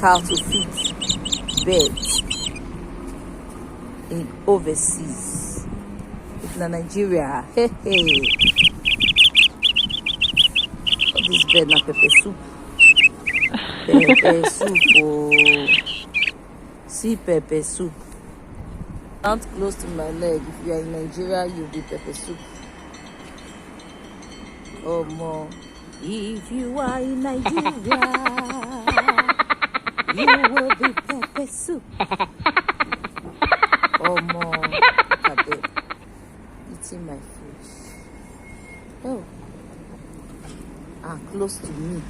how to feed birds in overseas. If na Nigeria, hey. This bird na pepper soup. Pepper soup, oh. See pepper soup. Not close to my leg. If you are in Nigeria, you'll be pepper soup. Oh, more. If you are in Nigeria, you will be pepper soup. Oh, more. Look at that. Eating my food. Oh. Close to me.